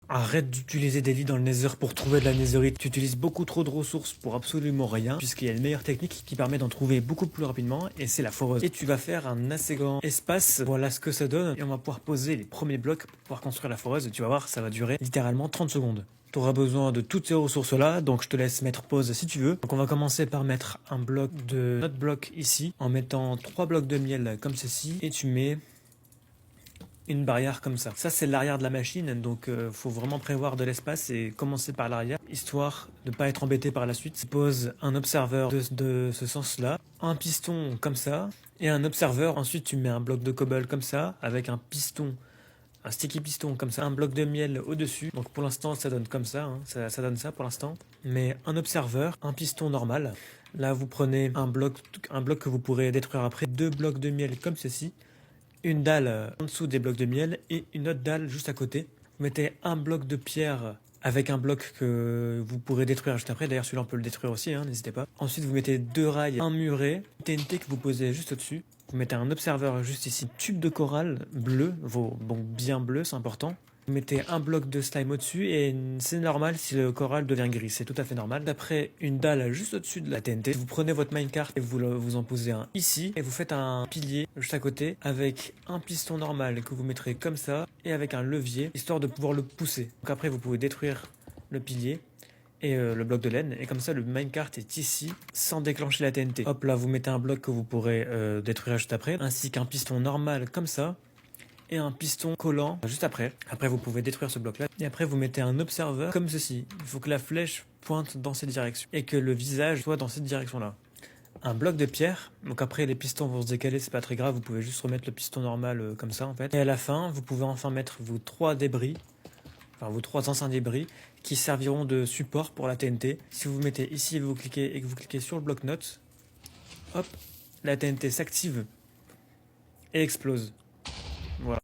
Arrête d'utiliser des lits dans le Nether pour trouver de la netherite. Tu utilises beaucoup trop de ressources pour absolument rien, puisqu'il y a une meilleure technique qui permet d'en trouver beaucoup plus rapidement, et c'est la foreuse. Et tu vas faire un assez grand espace, voilà ce que ça donne, et on va pouvoir poser les premiers blocs pour pouvoir construire la foreuse, et tu vas voir, ça va durer littéralement 30 secondes. Tu auras besoin de toutes ces ressources là, donc je te laisse mettre pause si tu veux. Donc on va commencer par mettre un bloc de notre bloc ici, en mettant 3 blocs de miel comme ceci, et tu mets une barrière comme ça. Ça, c'est l'arrière de la machine, donc faut vraiment prévoir de l'espace et commencer par l'arrière, histoire de ne pas être embêté par la suite. Pose un observeur de ce sens-là, un piston comme ça, et un observeur. Ensuite, tu mets un bloc de cobble comme ça, avec un piston, un sticky piston comme ça, un bloc de miel au-dessus. Donc pour l'instant, ça donne comme ça, hein. Ça donne ça pour l'instant. Mais un observeur, un piston normal. Là, vous prenez un bloc que vous pourrez détruire après, 2 blocs de miel comme ceci, une dalle en dessous des blocs de miel et une autre dalle juste à côté. Vous mettez un bloc de pierre avec un bloc que vous pourrez détruire juste après. D'ailleurs, celui-là, on peut le détruire aussi, hein, n'hésitez pas. Ensuite, vous mettez 2 rails, un muret, TNT que vous posez juste au-dessus. Vous mettez un observeur juste ici. Tube de corail bleu, bon, bien bleu, c'est important. Vous mettez un bloc de slime au-dessus et c'est normal si le corail devient gris, c'est tout à fait normal. Après, une dalle juste au-dessus de la TNT. Vous prenez votre minecart et vous en posez un ici et vous faites un pilier juste à côté avec un piston normal que vous mettrez comme ça et avec un levier histoire de pouvoir le pousser. Donc après, vous pouvez détruire le pilier et le bloc de laine, et comme ça le minecart est ici sans déclencher la TNT. Hop là, vous mettez un bloc que vous pourrez détruire juste après, ainsi qu'un piston normal comme ça, et un piston collant juste après. Après, vous pouvez détruire ce bloc là, et après vous mettez un observeur comme ceci. Il faut que la flèche pointe dans cette direction, et que le visage soit dans cette direction là. Un bloc de pierre, donc après les pistons vont se décaler, c'est pas très grave, vous pouvez juste remettre le piston normal comme ça en fait. Et à la fin, vous pouvez enfin mettre vos 3 débris, enfin vos 3 anciens débris, qui serviront de support pour la TNT. Si vous mettez ici vous cliquez et que vous cliquez sur le bloc-notes, hop, la TNT s'active et explose.